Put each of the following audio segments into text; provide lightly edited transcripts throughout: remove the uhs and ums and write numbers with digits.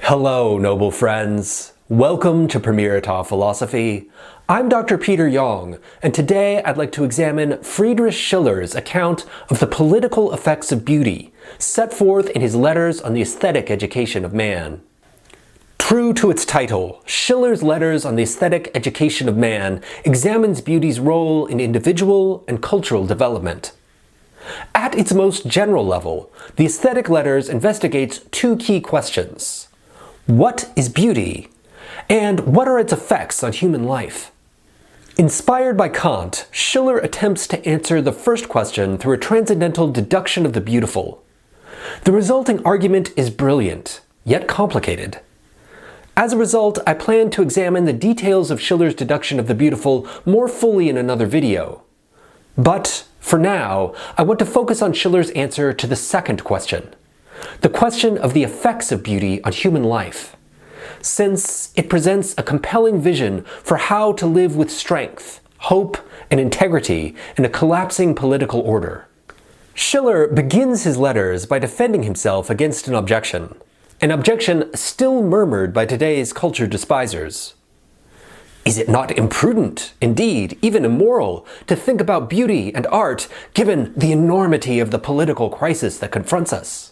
Hello, noble friends. Welcome to Premierita Philosophy. I'm Dr. Peter Yong, and today I'd like to examine Friedrich Schiller's account of the political effects of beauty, set forth in his letters on the aesthetic education of man. True to its title, Schiller's Letters on the Aesthetic Education of Man examines beauty's role in individual and cultural development. At its most general level, the Aesthetic Letters investigates two key questions. What is beauty? And what are its effects on human life? Inspired by Kant, Schiller attempts to answer the first question through a transcendental deduction of the beautiful. The resulting argument is brilliant, yet complicated. As a result, I plan to examine the details of Schiller's deduction of the beautiful more fully in another video. But, for now, I want to focus on Schiller's answer to the second question. The question of the effects of beauty on human life, since it presents a compelling vision for how to live with strength, hope, and integrity in a collapsing political order. Schiller begins his letters by defending himself against an objection still murmured by today's culture despisers. Is it not imprudent, indeed even immoral, to think about beauty and art given the enormity of the political crisis that confronts us?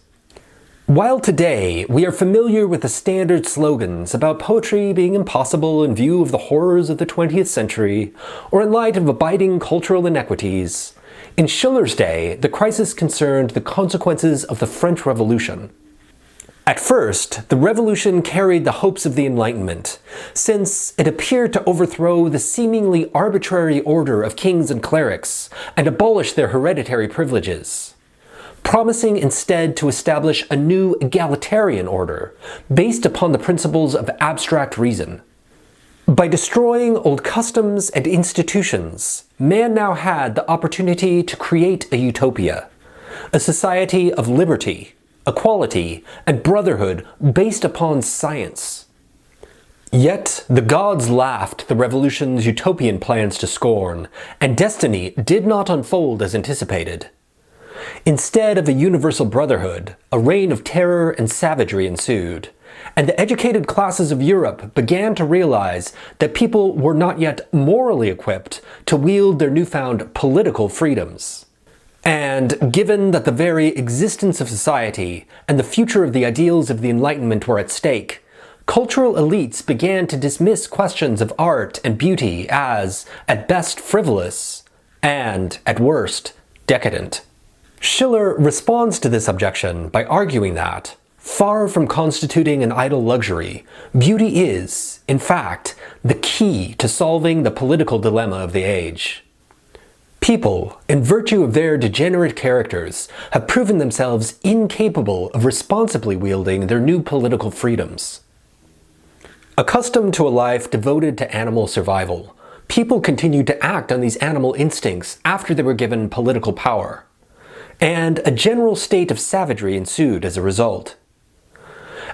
While today we are familiar with the standard slogans about poetry being impossible in view of the horrors of the 20th century, or in light of abiding cultural inequities, in Schiller's day the crisis concerned the consequences of the French Revolution. At first, the revolution carried the hopes of the Enlightenment, since it appeared to overthrow the seemingly arbitrary order of kings and clerics and abolish their hereditary privileges, promising instead to establish a new egalitarian order based upon the principles of abstract reason. By destroying old customs and institutions, man now had the opportunity to create a utopia, a society of liberty, equality, and brotherhood based upon science. Yet the gods laughed the revolution's utopian plans to scorn, and destiny did not unfold as anticipated. Instead of a universal brotherhood, a reign of terror and savagery ensued, and the educated classes of Europe began to realize that people were not yet morally equipped to wield their newfound political freedoms. And given that the very existence of society and the future of the ideals of the Enlightenment were at stake, cultural elites began to dismiss questions of art and beauty as, at best, frivolous, and, at worst, decadent. Schiller responds to this objection by arguing that, far from constituting an idle luxury, beauty is, in fact, the key to solving the political dilemma of the age. People, in virtue of their degenerate characters, have proven themselves incapable of responsibly wielding their new political freedoms. Accustomed to a life devoted to animal survival, people continued to act on these animal instincts after they were given political power, and a general state of savagery ensued as a result.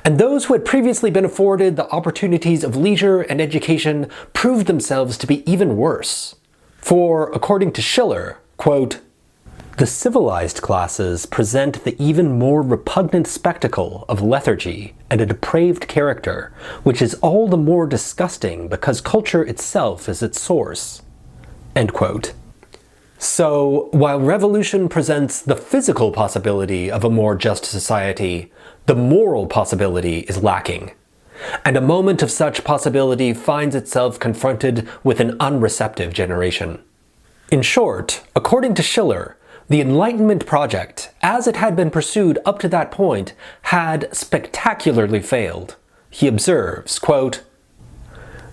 And those who had previously been afforded the opportunities of leisure and education proved themselves to be even worse. For, according to Schiller, quote, "The civilized classes present the even more repugnant spectacle of lethargy and a depraved character, which is all the more disgusting because culture itself is its source." End quote. So, while revolution presents the physical possibility of a more just society, the moral possibility is lacking. And a moment of such possibility finds itself confronted with an unreceptive generation. In short, according to Schiller, the Enlightenment project, as it had been pursued up to that point, had spectacularly failed. He observes, quote,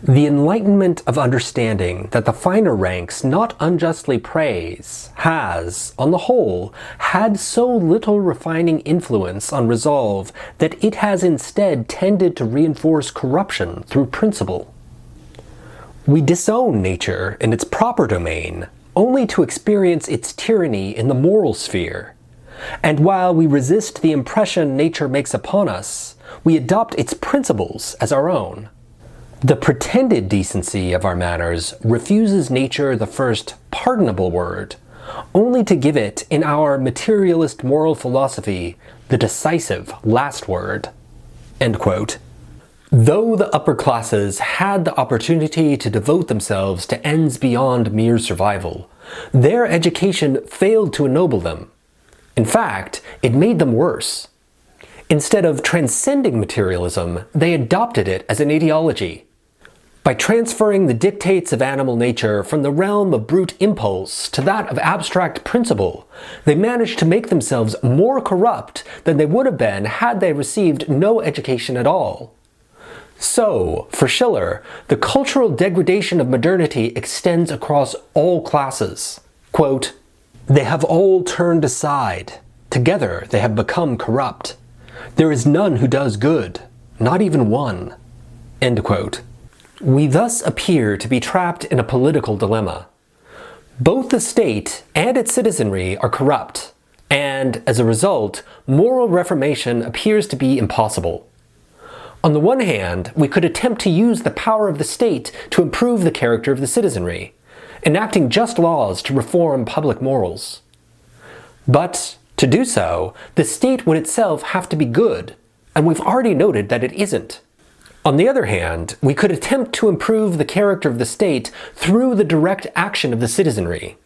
"The enlightenment of understanding that the finer ranks not unjustly praise has, on the whole, had so little refining influence on resolve that it has instead tended to reinforce corruption through principle. We disown nature in its proper domain only to experience its tyranny in the moral sphere, and while we resist the impression nature makes upon us, we adopt its principles as our own. The pretended decency of our manners refuses nature the first pardonable word, only to give it, in our materialist moral philosophy, the decisive last word." End quote. Though the upper classes had the opportunity to devote themselves to ends beyond mere survival, their education failed to ennoble them. In fact, it made them worse. Instead of transcending materialism, they adopted it as an ideology. By transferring the dictates of animal nature from the realm of brute impulse to that of abstract principle, they managed to make themselves more corrupt than they would have been had they received no education at all. So, for Schiller, the cultural degradation of modernity extends across all classes. Quote, "They have all turned aside. Together they have become corrupt. There is none who does good, not even one." End quote. We thus appear to be trapped in a political dilemma. Both the state and its citizenry are corrupt, and as a result, moral reformation appears to be impossible. On the one hand, we could attempt to use the power of the state to improve the character of the citizenry, enacting just laws to reform public morals. But to do so, the state would itself have to be good, and we've already noted that it isn't. On the other hand, we could attempt to improve the character of the state through the direct action of the citizenry.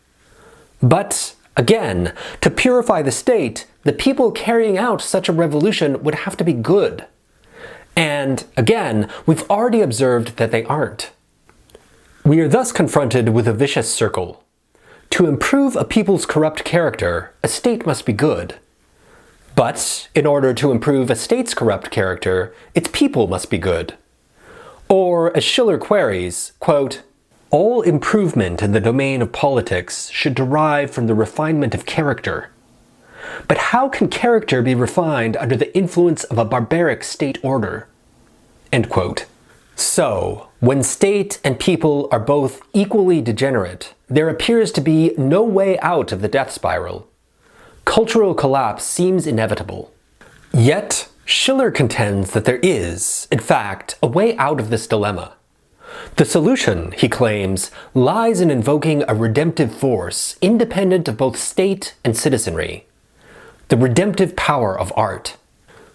But, again, to purify the state, the people carrying out such a revolution would have to be good. And, again, we've already observed that they aren't. We are thus confronted with a vicious circle. To improve a people's corrupt character, a state must be good. But, in order to improve a state's corrupt character, its people must be good. Or, as Schiller queries, quote, "All improvement in the domain of politics should derive from the refinement of character. But how can character be refined under the influence of a barbaric state order?" End quote. So, when state and people are both equally degenerate, there appears to be no way out of the death spiral. Cultural collapse seems inevitable. Yet, Schiller contends that there is, in fact, a way out of this dilemma. The solution, he claims, lies in invoking a redemptive force independent of both state and citizenry. The redemptive power of art.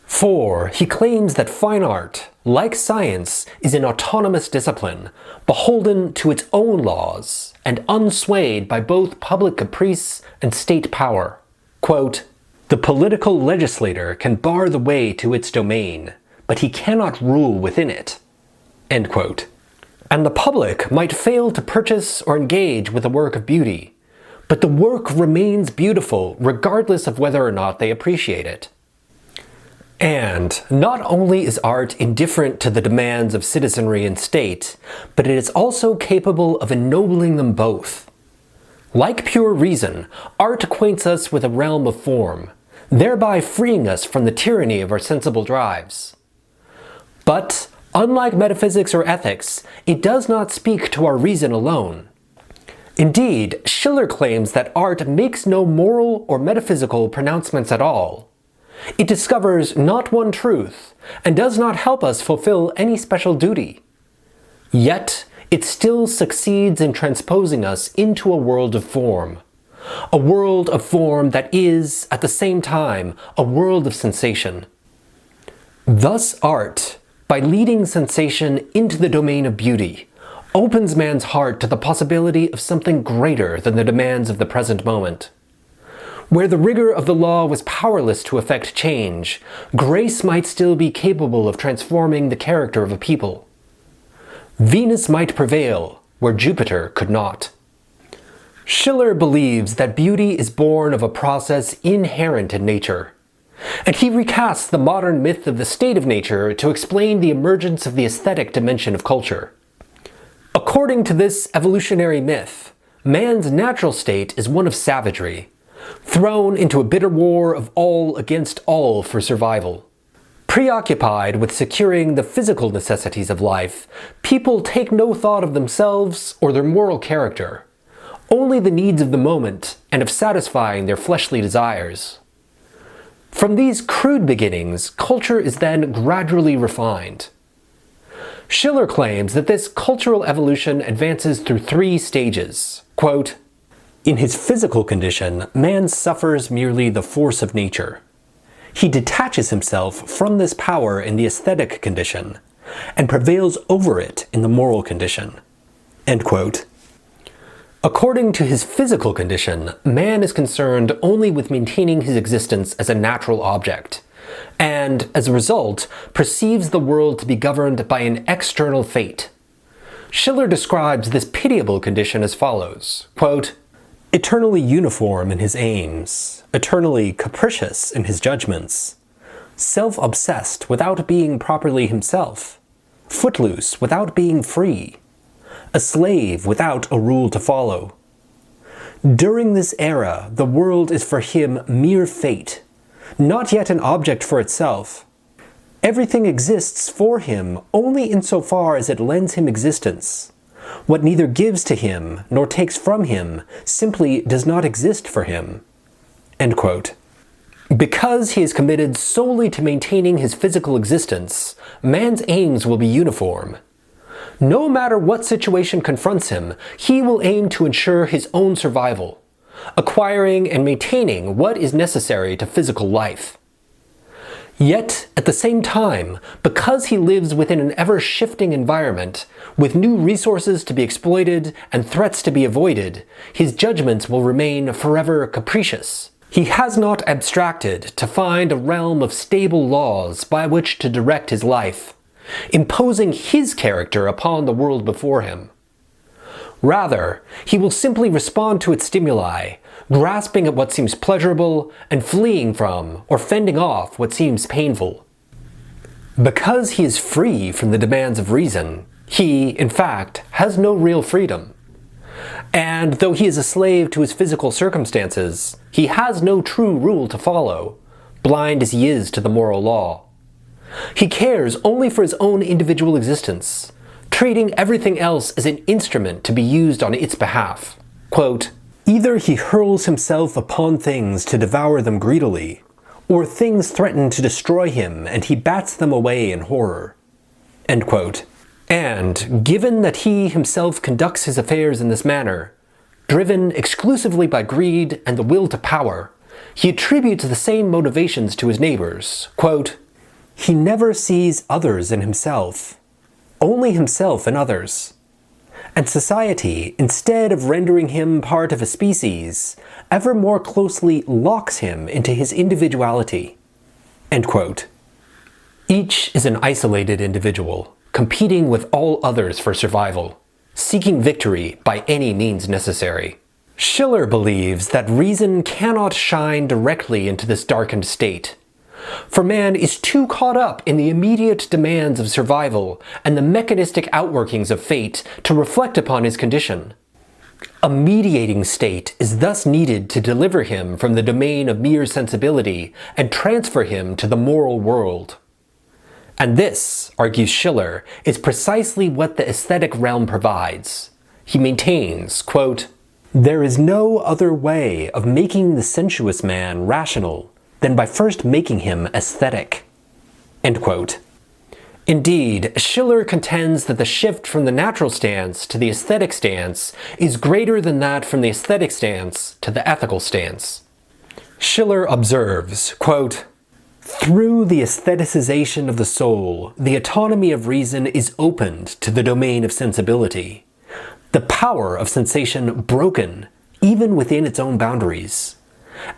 For he claims that fine art, like science, is an autonomous discipline, beholden to its own laws, and unswayed by both public caprice and state power. Quote, "The political legislator can bar the way to its domain, but he cannot rule within it." End quote. And the public might fail to purchase or engage with a work of beauty, but the work remains beautiful regardless of whether or not they appreciate it. And not only is art indifferent to the demands of citizenry and state, but it is also capable of ennobling them both. Like pure reason, art acquaints us with a realm of form, thereby freeing us from the tyranny of our sensible drives. But, unlike metaphysics or ethics, it does not speak to our reason alone. Indeed, Schiller claims that art makes no moral or metaphysical pronouncements at all. It discovers not one truth, and does not help us fulfill any special duty. Yet, it still succeeds in transposing us into a world of form. A world of form that is, at the same time, a world of sensation. Thus art, by leading sensation into the domain of beauty, opens man's heart to the possibility of something greater than the demands of the present moment. Where the rigor of the law was powerless to effect change, grace might still be capable of transforming the character of a people. Venus might prevail where Jupiter could not. Schiller believes that beauty is born of a process inherent in nature, and he recasts the modern myth of the state of nature to explain the emergence of the aesthetic dimension of culture. According to this evolutionary myth, man's natural state is one of savagery, thrown into a bitter war of all against all for survival. Preoccupied with securing the physical necessities of life, people take no thought of themselves or their moral character, only the needs of the moment and of satisfying their fleshly desires. From these crude beginnings, culture is then gradually refined. Schiller claims that this cultural evolution advances through 3 stages. Quote, "In his physical condition, man suffers merely the force of nature. He detaches himself from this power in the aesthetic condition, and prevails over it in the moral condition." End quote. According to his physical condition, man is concerned only with maintaining his existence as a natural object, and, as a result, perceives the world to be governed by an external fate. Schiller describes this pitiable condition as follows, quote, "Eternally uniform in his aims, eternally capricious in his judgments, self-obsessed without being properly himself, footloose without being free, a slave without a rule to follow. During this era, the world is for him mere fate, not yet an object for itself. Everything exists for him only insofar as it lends him existence. What neither gives to him nor takes from him simply does not exist for him." End quote. Because he is committed solely to maintaining his physical existence, man's aims will be uniform. No matter what situation confronts him, he will aim to ensure his own survival, acquiring and maintaining what is necessary to physical life. Yet, at the same time, because he lives within an ever-shifting environment, with new resources to be exploited and threats to be avoided, his judgments will remain forever capricious. He has not abstracted to find a realm of stable laws by which to direct his life, imposing his character upon the world before him. Rather, he will simply respond to its stimuli, grasping at what seems pleasurable and fleeing from or fending off what seems painful. Because he is free from the demands of reason, he, in fact, has no real freedom. And though he is a slave to his physical circumstances, he has no true rule to follow, blind as he is to the moral law. He cares only for his own individual existence, treating everything else as an instrument to be used on its behalf. Quote, "Either he hurls himself upon things to devour them greedily, or things threaten to destroy him and he bats them away in horror." End quote. And, given that he himself conducts his affairs in this manner, driven exclusively by greed and the will to power, he attributes the same motivations to his neighbors. Quote, "He never sees others in himself, only himself in others. And society, instead of rendering him part of a species, ever more closely locks him into his individuality." End quote. Each is an isolated individual, competing with all others for survival, seeking victory by any means necessary. Schiller believes that reason cannot shine directly into this darkened state, for man is too caught up in the immediate demands of survival and the mechanistic outworkings of fate to reflect upon his condition. A mediating state is thus needed to deliver him from the domain of mere sensibility and transfer him to the moral world. And this, argues Schiller, is precisely what the aesthetic realm provides. He maintains, quote, "There is no other way of making the sensuous man rational than by first making him aesthetic." End quote. Indeed, Schiller contends that the shift from the natural stance to the aesthetic stance is greater than that from the aesthetic stance to the ethical stance. Schiller observes, quote, "Through the aestheticization of the soul, the autonomy of reason is opened to the domain of sensibility, the power of sensation broken even within its own boundaries,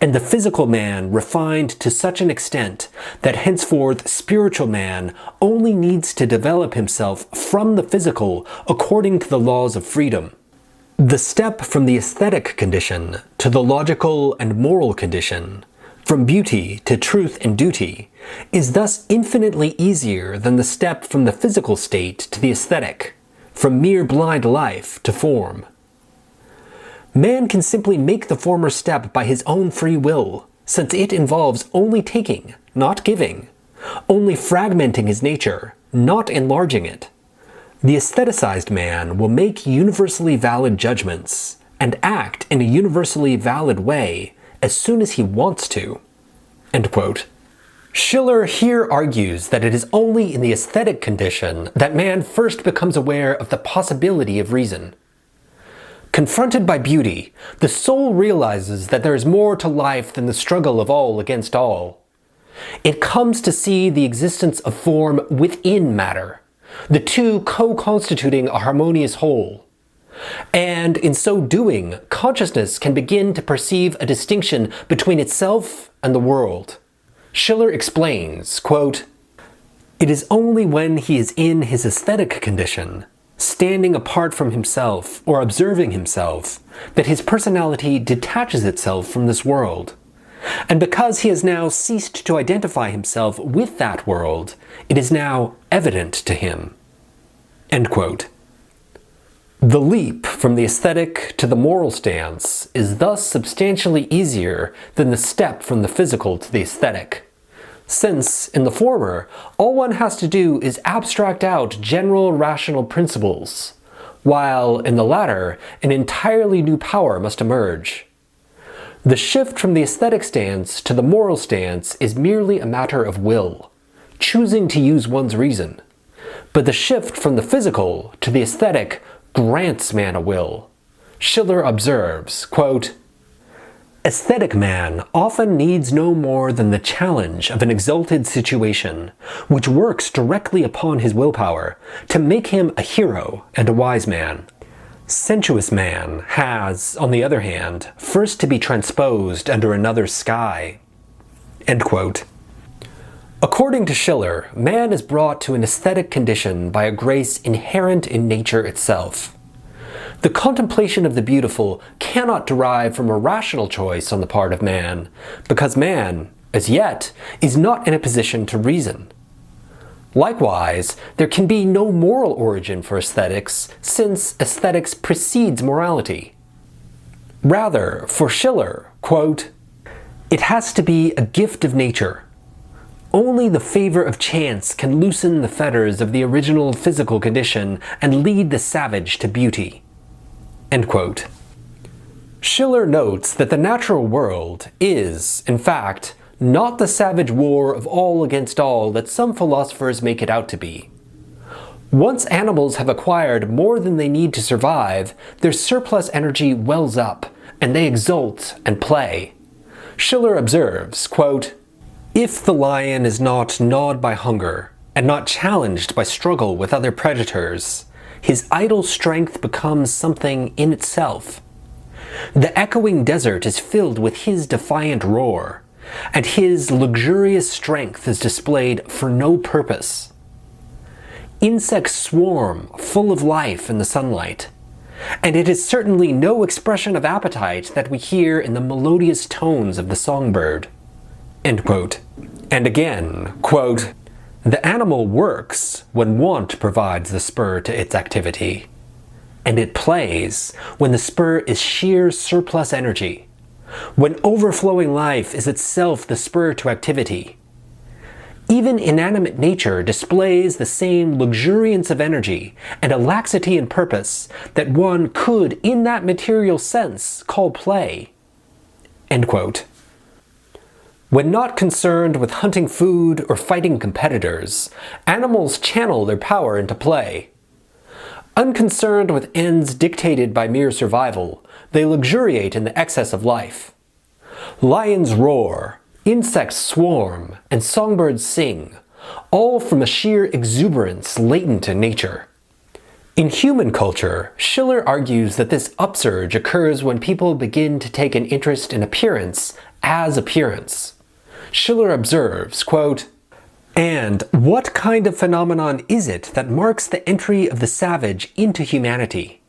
and the physical man refined to such an extent that henceforth spiritual man only needs to develop himself from the physical according to the laws of freedom. The step from the aesthetic condition to the logical and moral condition, from beauty to truth and duty, is thus infinitely easier than the step from the physical state to the aesthetic, from mere blind life to form. Man can simply make the former step by his own free will, since it involves only taking, not giving, only fragmenting his nature, not enlarging it. The aestheticized man will make universally valid judgments, and act in a universally valid way as soon as he wants to." End quote. Schiller here argues that it is only in the aesthetic condition that man first becomes aware of the possibility of reason. Confronted by beauty, the soul realizes that there is more to life than the struggle of all against all. It comes to see the existence of form within matter, the two co-constituting a harmonious whole. And in so doing, consciousness can begin to perceive a distinction between itself and the world. Schiller explains, quote, "It is only when he is in his aesthetic condition, standing apart from himself or observing himself, that his personality detaches itself from this world. And because he has now ceased to identify himself with that world, it is now evident to him." End quote. The leap from the aesthetic to the moral stance is thus substantially easier than the step from the physical to the aesthetic, since, in the former, all one has to do is abstract out general rational principles, while, in the latter, an entirely new power must emerge. The shift from the aesthetic stance to the moral stance is merely a matter of will, choosing to use one's reason, but the shift from the physical to the aesthetic grants man a will. Schiller observes, quote, "Aesthetic man often needs no more than the challenge of an exalted situation, which works directly upon his willpower, to make him a hero and a wise man. Sensuous man has, on the other hand, first to be transposed under another sky." End quote. According to Schiller, man is brought to an aesthetic condition by a grace inherent in nature itself. The contemplation of the beautiful cannot derive from a rational choice on the part of man, because man, as yet, is not in a position to reason. Likewise, there can be no moral origin for aesthetics, since aesthetics precedes morality. Rather, for Schiller, quote, "It has to be a gift of nature. Only the favor of chance can loosen the fetters of the original physical condition and lead the savage to beauty." End quote. Schiller notes that the natural world is, in fact, not the savage war of all against all that some philosophers make it out to be. Once animals have acquired more than they need to survive, their surplus energy wells up, and they exult and play. Schiller observes, quote, "If the lion is not gnawed by hunger, and not challenged by struggle with other predators, his idle strength becomes something in itself. The echoing desert is filled with his defiant roar, and his luxurious strength is displayed for no purpose. Insects swarm, full of life in the sunlight, and it is certainly no expression of appetite that we hear in the melodious tones of the songbird." End quote. And again, quote, "The animal works when want provides the spur to its activity, and it plays when the spur is sheer surplus energy, when overflowing life is itself the spur to activity. Even inanimate nature displays the same luxuriance of energy and a laxity in purpose that one could, in that material sense, call play." End quote. When not concerned with hunting food or fighting competitors, animals channel their power into play. Unconcerned with ends dictated by mere survival, they luxuriate in the excess of life. Lions roar, insects swarm, and songbirds sing, all from a sheer exuberance latent in nature. In human culture, Schiller argues that this upsurge occurs when people begin to take an interest in appearance as appearance. Schiller observes, quote, "And what kind of phenomenon is it that marks the entry of the savage into humanity?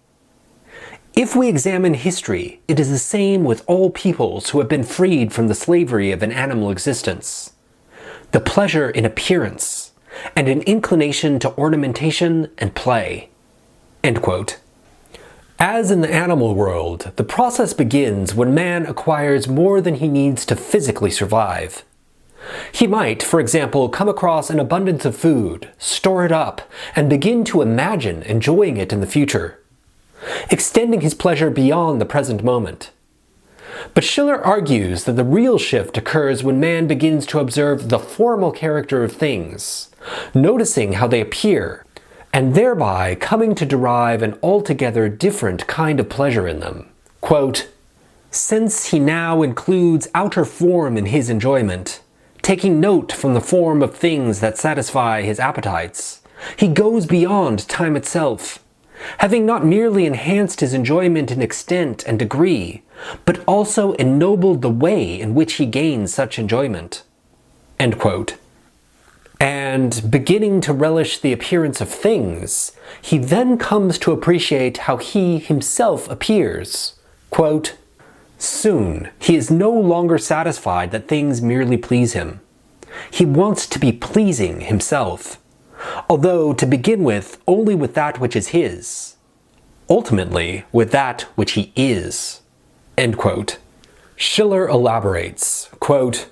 If we examine history, it is the same with all peoples who have been freed from the slavery of an animal existence. The pleasure in appearance, and an inclination to ornamentation and play." End quote. As in the animal world, the process begins when man acquires more than he needs to physically survive. He might, for example, come across an abundance of food, store it up, and begin to imagine enjoying it in the future, extending his pleasure beyond the present moment. But Schiller argues that the real shift occurs when man begins to observe the formal character of things, noticing how they appear, and thereby coming to derive an altogether different kind of pleasure in them. Quote, "Since he now includes outer form in his enjoyment, taking note from the form of things that satisfy his appetites, He goes beyond time itself, having not merely enhanced his enjoyment in extent and degree, but also ennobled the way in which he gains such enjoyment." End quote. And beginning to relish the appearance of things, he then comes to appreciate how he himself appears. Quote, "Soon he is no longer satisfied that things merely please him. He wants to be pleasing himself, although to begin with only with that which is his, ultimately with that which he is." End quote. Schiller elaborates, quote,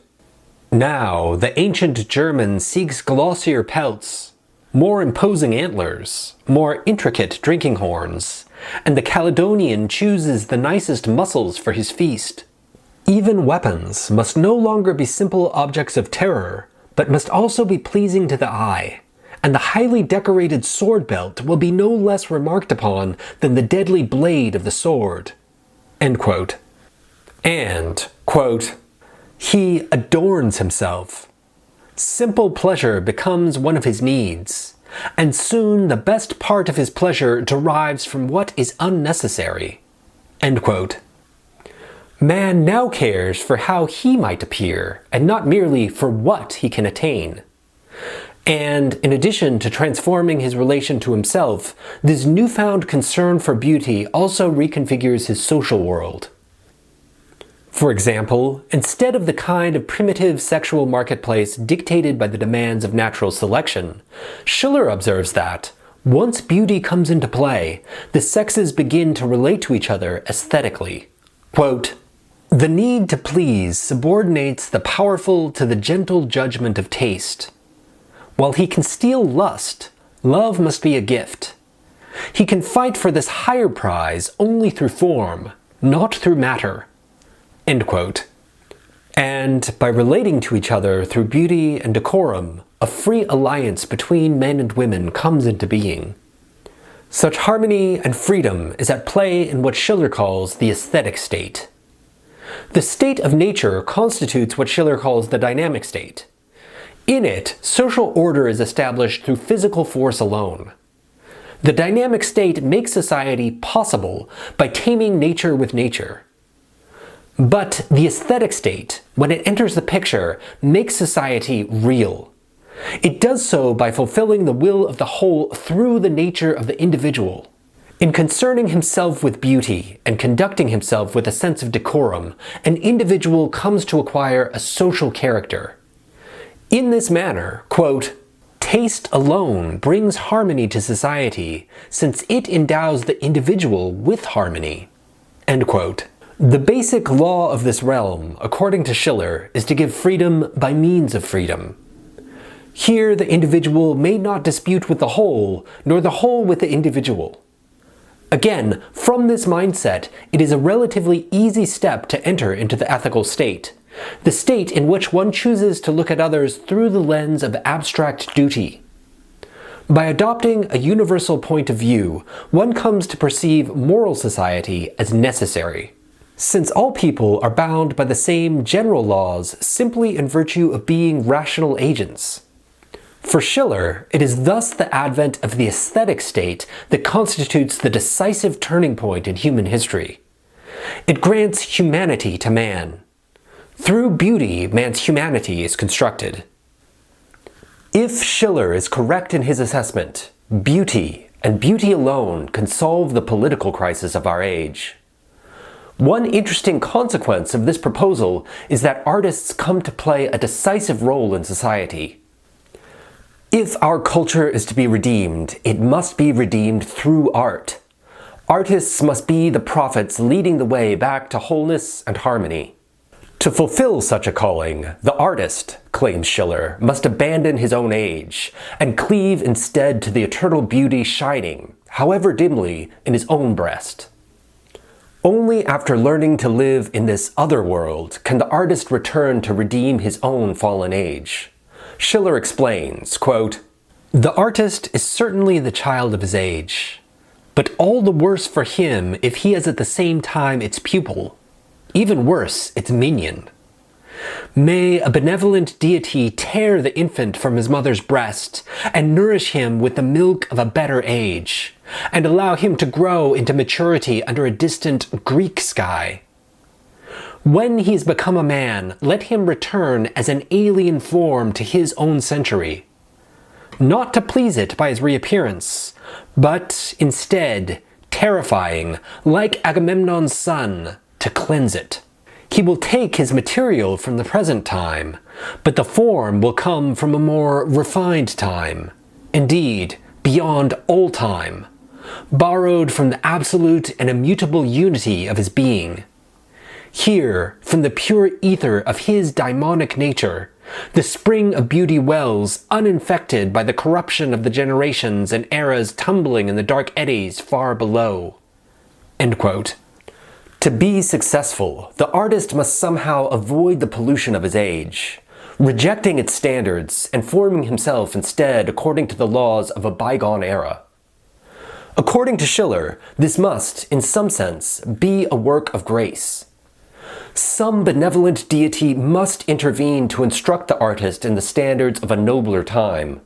"Now the ancient German seeks glossier pelts, more imposing antlers, more intricate drinking horns, and the Caledonian chooses the nicest muscles for his feast. Even weapons must no longer be simple objects of terror, but must also be pleasing to the eye, and the highly decorated sword belt will be no less remarked upon than the deadly blade of the sword." End quote. And, quote, "He adorns himself. Simple pleasure becomes one of his needs, and soon the best part of his pleasure derives from what is unnecessary." End quote. Man now cares for how he might appear, and not merely for what he can attain. And in addition to transforming his relation to himself, this newfound concern for beauty also reconfigures his social world. For example, instead of the kind of primitive sexual marketplace dictated by the demands of natural selection, Schiller observes that, once beauty comes into play, the sexes begin to relate to each other aesthetically. Quote, "The need to please subordinates the powerful to the gentle judgment of taste. While he can steal lust, love must be a gift. He can fight for this higher prize only through form, not through matter." End quote. And by relating to each other through beauty and decorum, a free alliance between men and women comes into being. Such harmony and freedom is at play in what Schiller calls the aesthetic state. The state of nature constitutes what Schiller calls the dynamic state. In it, social order is established through physical force alone. The dynamic state makes society possible by taming nature with nature. But the aesthetic state, when it enters the picture, makes society real. It does so by fulfilling the will of the whole through the nature of the individual. In concerning himself with beauty and conducting himself with a sense of decorum, an individual comes to acquire a social character. In this manner, quote, "Taste alone brings harmony to society, since it endows the individual with harmony." End quote. The basic law of this realm, according to Schiller, is to give freedom by means of freedom. Here the individual may not dispute with the whole, nor the whole with the individual. Again, from this mindset, it is a relatively easy step to enter into the ethical state, the state in which one chooses to look at others through the lens of abstract duty. By adopting a universal point of view, one comes to perceive moral society as necessary, since all people are bound by the same general laws simply in virtue of being rational agents. For Schiller, it is thus the advent of the aesthetic state that constitutes the decisive turning point in human history. It grants humanity to man. Through beauty, man's humanity is constructed. If Schiller is correct in his assessment, beauty, and beauty alone, can solve the political crisis of our age. One interesting consequence of this proposal is that artists come to play a decisive role in society. If our culture is to be redeemed, it must be redeemed through art. Artists must be the prophets leading the way back to wholeness and harmony. To fulfill such a calling, the artist, claims Schiller, must abandon his own age, and cleave instead to the eternal beauty shining, however dimly, in his own breast. Only after learning to live in this other world can the artist return to redeem his own fallen age. Schiller explains, quote, "The artist is certainly the child of his age, but all the worse for him if he is at the same time its pupil, even worse, its minion. May a benevolent deity tear the infant from his mother's breast and nourish him with the milk of a better age, and allow him to grow into maturity under a distant Greek sky. When he has become a man, let him return as an alien form to his own century, not to please it by his reappearance, but instead, terrifying, like Agamemnon's son, to cleanse it. He will take his material from the present time, but the form will come from a more refined time, indeed, beyond all time, borrowed from the absolute and immutable unity of his being. Here, from the pure ether of his daimonic nature, the spring of beauty wells uninfected by the corruption of the generations and eras tumbling in the dark eddies far below." End quote. To be successful, the artist must somehow avoid the pollution of his age, rejecting its standards and forming himself instead according to the laws of a bygone era. According to Schiller, this must, in some sense, be a work of grace. Some benevolent deity must intervene to instruct the artist in the standards of a nobler time.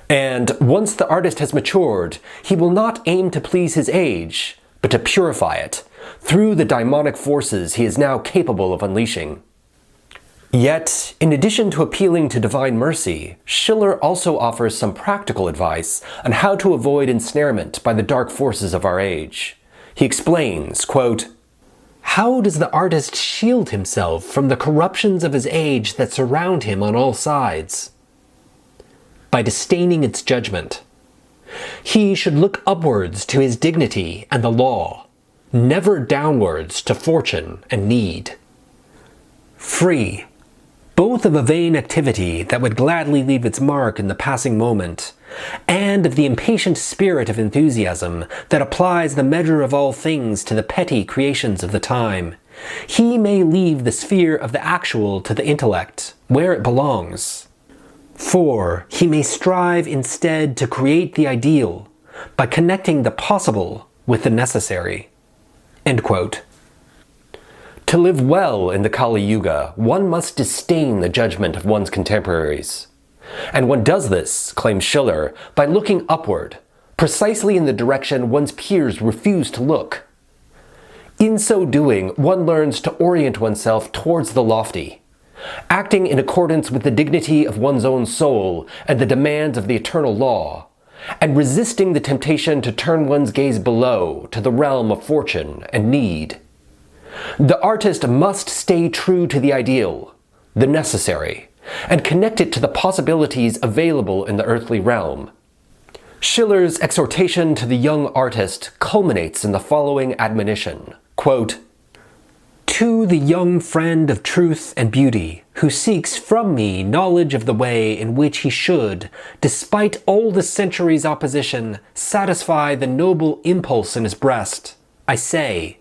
And once the artist has matured, he will not aim to please his age, but to purify it, through the daimonic forces he is now capable of unleashing. Yet, in addition to appealing to divine mercy, Schiller also offers some practical advice on how to avoid ensnarement by the dark forces of our age. He explains, quote, "How does the artist shield himself from the corruptions of his age that surround him on all sides? By disdaining its judgment. He should look upwards to his dignity and the law, never downwards to fortune and need. Free, both of a vain activity that would gladly leave its mark in the passing moment, and of the impatient spirit of enthusiasm that applies the measure of all things to the petty creations of the time, he may leave the sphere of the actual to the intellect, where it belongs. For he may strive instead to create the ideal by connecting the possible with the necessary." End quote. To live well in the Kali Yuga, one must disdain the judgment of one's contemporaries. And one does this, claims Schiller, by looking upward, precisely in the direction one's peers refuse to look. In so doing, one learns to orient oneself towards the lofty, acting in accordance with the dignity of one's own soul and the demands of the eternal law, and resisting the temptation to turn one's gaze below to the realm of fortune and need. The artist must stay true to the ideal, the necessary, and connect it to the possibilities available in the earthly realm. Schiller's exhortation to the young artist culminates in the following admonition, quote, "To the young friend of truth and beauty, who seeks from me knowledge of the way in which he should, despite all the centuries' opposition, satisfy the noble impulse in his breast, I say,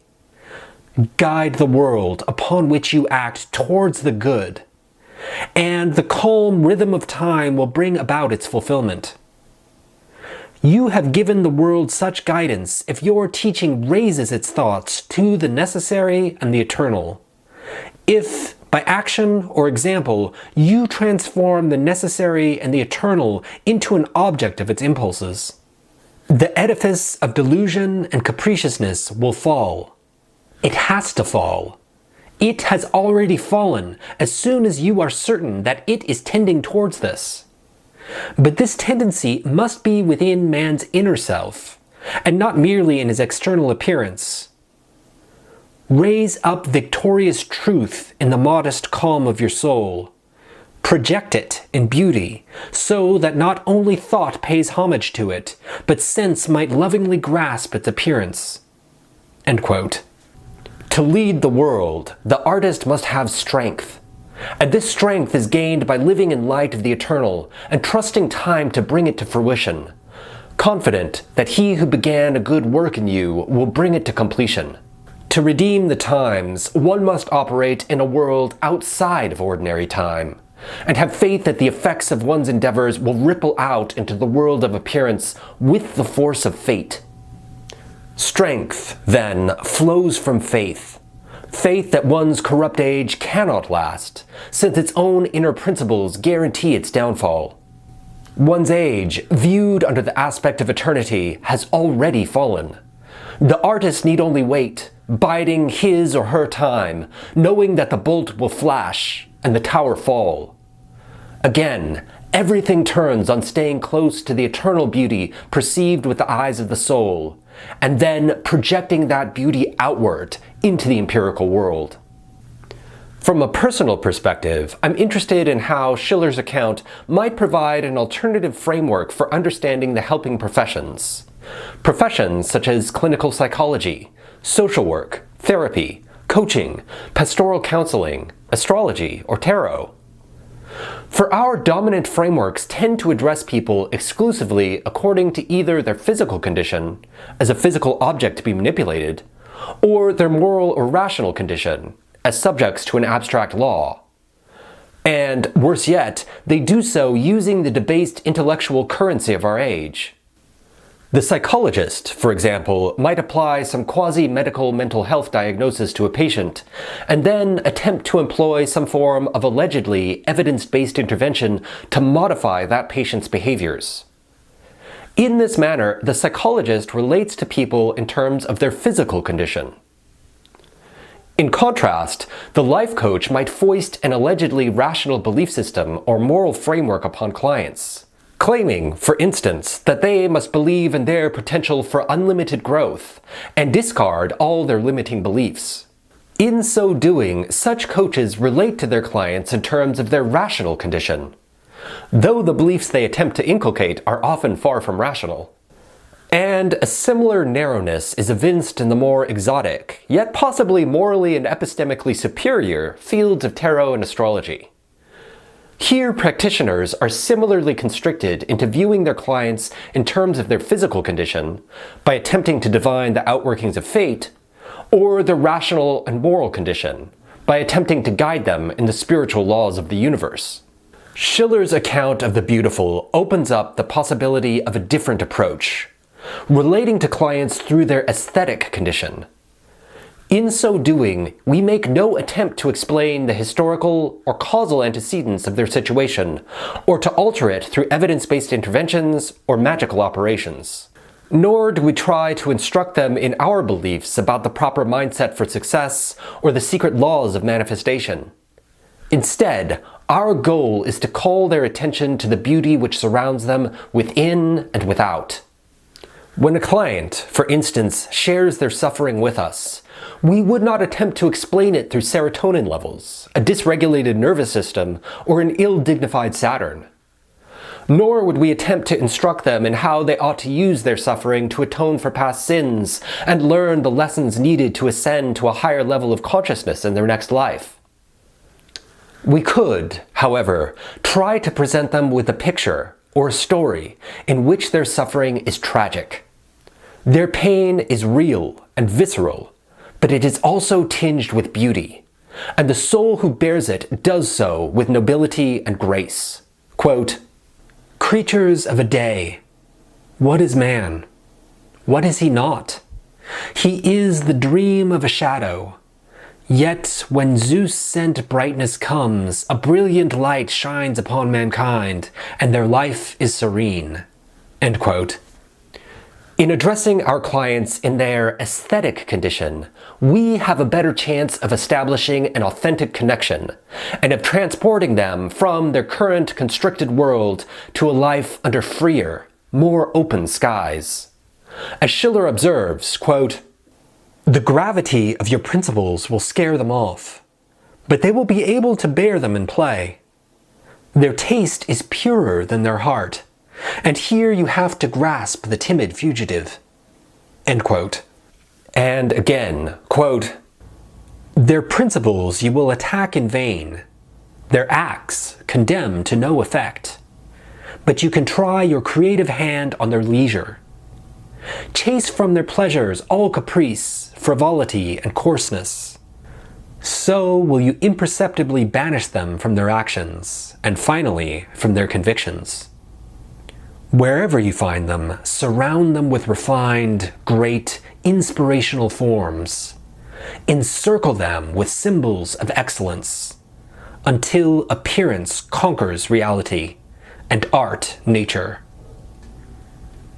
guide the world upon which you act towards the good, and the calm rhythm of time will bring about its fulfillment. You have given the world such guidance if your teaching raises its thoughts to the necessary and the eternal. If, by action or example, you transform the necessary and the eternal into an object of its impulses, the edifice of delusion and capriciousness will fall. It has to fall. It has already fallen as soon as you are certain that it is tending towards this. But this tendency must be within man's inner self, and not merely in his external appearance. Raise up victorious truth in the modest calm of your soul. Project it in beauty, so that not only thought pays homage to it, but sense might lovingly grasp its appearance." End quote. To lead the world, the artist must have strength. And this strength is gained by living in light of the eternal and trusting time to bring it to fruition, confident that he who began a good work in you will bring it to completion. To redeem the times, one must operate in a world outside of ordinary time, and have faith that the effects of one's endeavors will ripple out into the world of appearance with the force of fate. Strength, then, flows from faith, Faith that one's corrupt age cannot last, since its own inner principles guarantee its downfall. One's age, viewed under the aspect of eternity, has already fallen. The artist need only wait, biding his or her time, knowing that the bolt will flash and the tower fall. Again, everything turns on staying close to the eternal beauty perceived with the eyes of the soul, and then projecting that beauty outward into the empirical world. From a personal perspective, I'm interested in how Schiller's account might provide an alternative framework for understanding the helping professions. Professions such as clinical psychology, social work, therapy, coaching, pastoral counseling, astrology, or tarot. For our dominant frameworks tend to address people exclusively according to either their physical condition, as a physical object to be manipulated, or their moral or rational condition, as subjects to an abstract law. And, worse yet, they do so using the debased intellectual currency of our age. The psychologist, for example, might apply some quasi-medical mental health diagnosis to a patient, and then attempt to employ some form of allegedly evidence-based intervention to modify that patient's behaviors. In this manner, the psychologist relates to people in terms of their physical condition. In contrast, the life coach might foist an allegedly rational belief system or moral framework upon clients, claiming, for instance, that they must believe in their potential for unlimited growth and discard all their limiting beliefs. In so doing, such coaches relate to their clients in terms of their rational condition, though the beliefs they attempt to inculcate are often far from rational. And a similar narrowness is evinced in the more exotic, yet possibly morally and epistemically superior, fields of tarot and astrology. Here, practitioners are similarly constricted into viewing their clients in terms of their physical condition, by attempting to divine the outworkings of fate, or their rational and moral condition, by attempting to guide them in the spiritual laws of the universe. Schiller's account of the beautiful opens up the possibility of a different approach, relating to clients through their aesthetic condition. In so doing, we make no attempt to explain the historical or causal antecedents of their situation, or to alter it through evidence-based interventions or magical operations. Nor do we try to instruct them in our beliefs about the proper mindset for success or the secret laws of manifestation. Instead, our goal is to call their attention to the beauty which surrounds them within and without. When a client, for instance, shares their suffering with us, we would not attempt to explain it through serotonin levels, a dysregulated nervous system, or an ill-dignified Saturn. Nor would we attempt to instruct them in how they ought to use their suffering to atone for past sins and learn the lessons needed to ascend to a higher level of consciousness in their next life. We could, however, try to present them with a picture or a story in which their suffering is tragic. Their pain is real and visceral, but it is also tinged with beauty, and the soul who bears it does so with nobility and grace. Quote, "Creatures of a day, what is man? What is he not? He is the dream of a shadow. Yet when Zeus-sent brightness comes, a brilliant light shines upon mankind, and their life is serene." End quote. In addressing our clients in their aesthetic condition, we have a better chance of establishing an authentic connection, and of transporting them from their current constricted world to a life under freer, more open skies. As Schiller observes, quote, "The gravity of your principles will scare them off, but they will be able to bear them in play. Their taste is purer than their heart, and here you have to grasp the timid fugitive." End quote. And again, quote, "Their principles you will attack in vain, their acts condemn to no effect, but you can try your creative hand on their leisure. Chase from their pleasures all caprice, frivolity, and coarseness. So will you imperceptibly banish them from their actions, and finally from their convictions. Wherever you find them, surround them with refined, great, inspirational forms. encircle them with symbols of excellence, until appearance conquers reality, and art nature.